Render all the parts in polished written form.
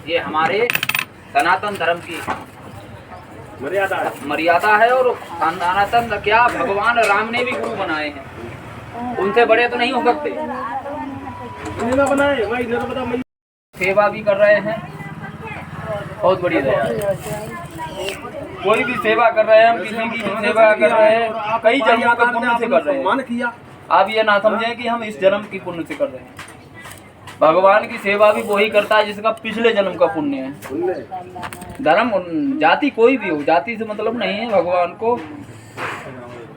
ये हमारे सनातन धर्म की मर्यादा है और सनातन क्या भगवान राम ने भी गुरु बनाए हैं, उनसे बड़े तो नहीं हो सकते। सेवा भी कर रहे हैं, बहुत बढ़िया। कोई भी सेवा कर रहे हैं, हम किसी की भी सेवा कर रहे हैं, कई जन्मों के पुण्य से कर रहे हैं। आप ये ना समझें कि हम इस जन्म की पुण्य से कर रहे हैं। भगवान की सेवा भी वही करता है जिसका पिछले जन्म का पुण्य है। धर्म जाति कोई भी हो, जाति से मतलब नहीं है। भगवान को,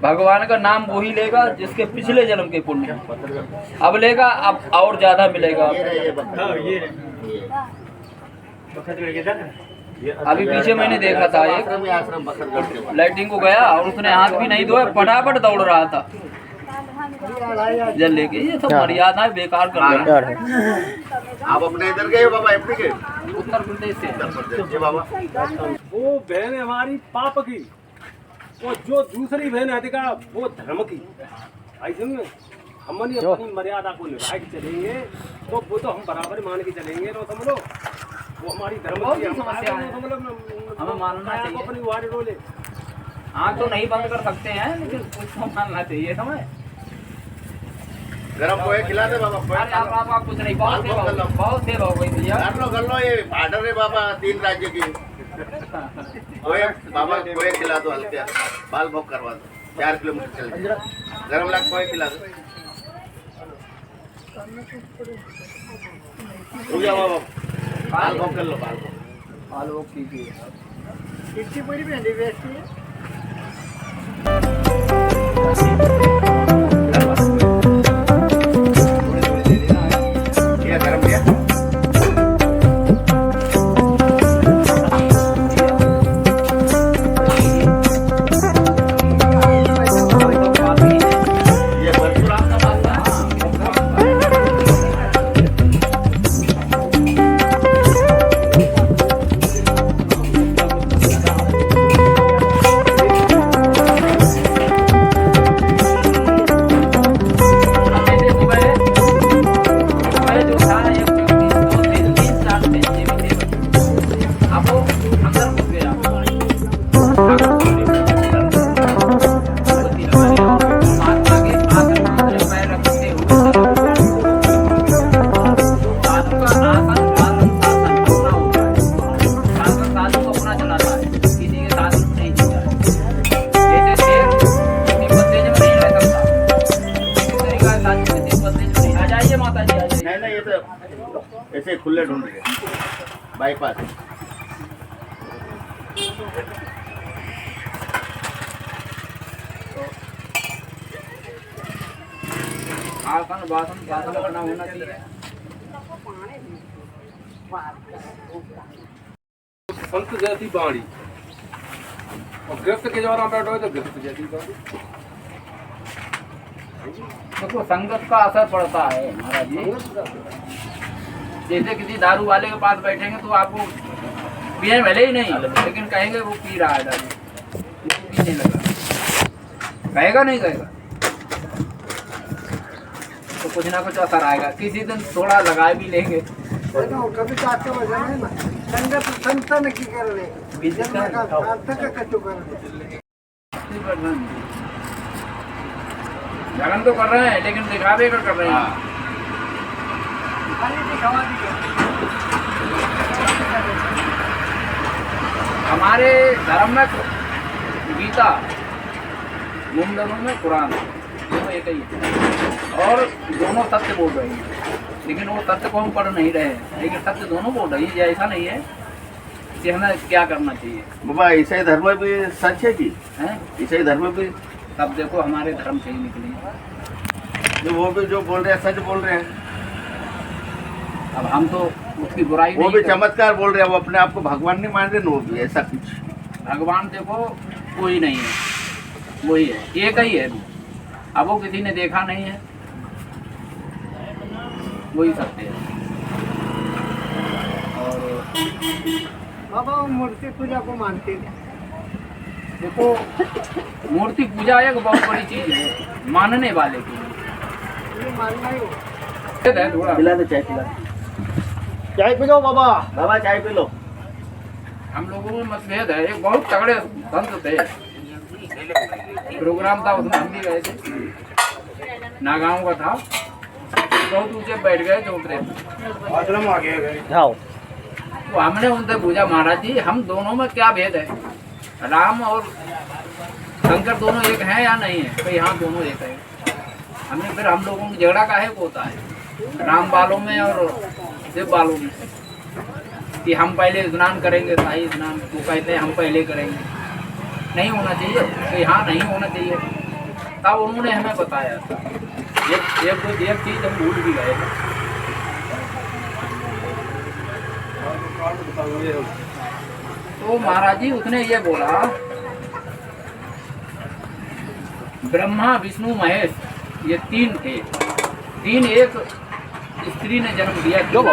भगवान का नाम वही लेगा जिसके पिछले जन्म के पुण्य है। अब लेगा, अब और ज्यादा मिलेगा। अभी पीछे मैंने देखा था एक लाइटिंग को गया और उसने हाथ भी नहीं धोया, फटाफट दौड़ रहा था जल लेके। ये सब मर्यादा बेकार कर रहे हैं। आप अपने इधर गए बाबा, एमपी के? उत्तर प्रदेश से बाबा। वो बहन है हमारी पाप की, और जो दूसरी बहन है का वो धर्म की। ऐसे में हम अपनी मर्यादा को निभा के चलेंगे तो वो तो हम बराबर मान के चलेंगे। तो समझ लो वो हमारी धर्म की हमें मानना चाहिए। अपनी वारी रोले आँख तो नहीं बंद कर सकते हैं, लेकिन कुछ तो मानना चाहिए हमें। गरम पोहे खिला दे बाबा। आप कुछ नहीं, बहुत सेवा हो गई भैया। कर लो, ये बॉर्डर है बाबा 3 राज्य की। पोहे बाबा, पोहे खिला दो, हल्के बाल भोग करवा दो, 4 किलोमीटर चल गरम लाख पोहे खिला दो। रुक जाओ बाबा, बाल भोग कर लो, बाल भोग कीजिए। कितनी पूरी भेंडी बेचती है? ऐसे खुले ढूंढ रहे बाईपास। करना होना चाहिए। संत जैसी बाणी और गिरफ्त के जवान बैठो तो गिरफ्त जैसी बाणी। देखो संगत का असर पड़ता है महाराज जी। जैसे किसी दारू वाले के पास बैठेंगे तो आपको पिए भले ही नहीं, लेकिन कहेंगे वो पी रहा है दारू, पीने लगा, कहेगा नहीं कहेगा, तो कुछ ना कुछ असर आएगा। किसी दिन थोड़ा लगा भी लेंगे। कभी चाहते वजह है ना, संगत संतन की कर रहे जगन तो कर रहे हैं, लेकिन दिखावे कर रहे हैं। हमारे धर्म में गीता, मुंडनों में कुरान, दोनों एक ही है और दोनों सत्य बोल रहे हैं। लेकिन वो सत्य को हम पढ़ नहीं रहे हैं, लेकिन सत्य दोनों बोल रही है। ऐसा नहीं है कि हमें क्या करना चाहिए। बाबा ईसाई धर्म में भी सच है कि हैं? ईसाई धर्म में भी तब देखो हमारे धर्म से ही निकले, वो भी जो बोल रहे हैं सच बोल रहे हैं। अब हम तो उसकी बुराई वो भी चमत्कार बोल रहे हैं, वो अपने आप को भगवान नहीं मान रहे। वो भी ऐसा कुछ भगवान देखो कोई नहीं है, वही है, एक ही है। अब वो किसी ने देखा नहीं है, वही सत्य है। और बाबा मूर्ति पूजा को मानते हैं। देखो मूर्ति पूजा एक बहुत बड़ी चीज है मानने वाले के लिए। ये मानना ही हो। थोड़ा खिला दो, चाय खिला चाय पी लो बाबा। बाबा चाय पी लो। हम लोगों में मतभेद है, एक बहुत तगड़े संत थे, प्रोग्राम था उसमें हम भी गए थे, नागांव का था, बहुत ऊंचे बैठ गए चौतरे में। जाओ। तो हमने उनसे पूछा, महाराज जी हम दोनों में क्या भेद है, राम और शंकर दोनों एक हैं या नहीं है? तो यहाँ दोनों एक है। हमने फिर हम लोगों की झगड़ा काहे को होता है राम वालों में और शिव वालों में, कि हम पहले स्नान करेंगे, शाही स्नान, वो कहते हैं हम पहले करेंगे, नहीं होना चाहिए, तो यहाँ नहीं होना चाहिए। तब उन्होंने हमें बताया एक चीज़ हम भूल भी गए। तो महाराज जी उसने ये बोला, ब्रह्मा विष्णु महेश ये तीन थे, तीन एक स्त्री ने जन्म दिया। क्यों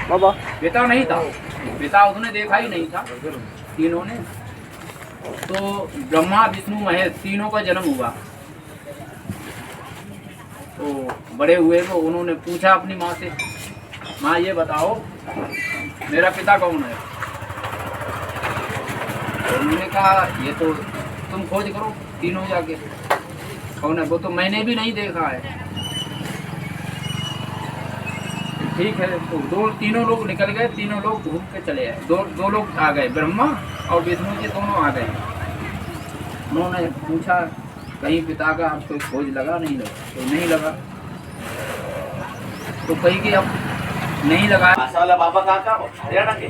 बाबा पिता नहीं था, पिता उसने देखा ही नहीं था तीनों ने। तो ब्रह्मा विष्णु महेश तीनों का जन्म हुआ। तो बड़े हुए तो उन्होंने पूछा अपनी माँ से, माँ ये बताओ मेरा पिता कौन है? तो उन्होंने कहा ये तो तुम खोज करो तीनों जाके, कौन है? वो तो मैंने भी नहीं देखा है। ठीक है, तो तीनों लोग निकल गए, तीनों लोग घूम के चले आए। दो लोग आ गए, ब्रह्मा और विष्णु जी दोनों आ गए। उन्होंने पूछा कहीं पिता का आपको खोज लगा? नहीं लगा। तो नहीं लगा तो कहीं कि अब नहीं लगा। आशा वाला बाबा कहाँ का? हरियाणा के?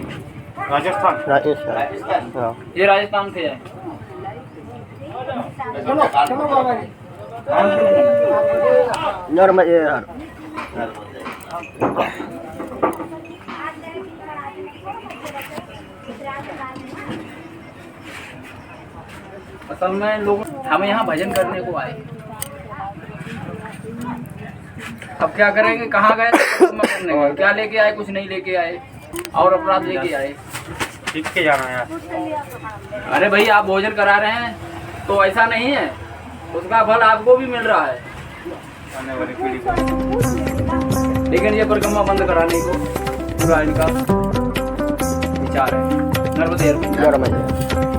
राजस्थान। राजस्थान। हाँ। ये राजस्थान से है। चलो बाबा जी। नर्मदे। असल में लोग हम यहाँ भजन करने को आए, अब क्या करेंगे? कहाँ गए करने को? क्या लेके आए? कुछ नहीं लेके आए और अपराध लेके आए। ठीक के जाना यार। अरे भाई आप भोजन करा रहे हैं तो ऐसा नहीं है, उसका फल आपको भी मिल रहा है। आने वाली पीढ़ी को। लेकिन ये परिक्रमा बंद कराने को पूरा इनका विचार है। नर्मदे।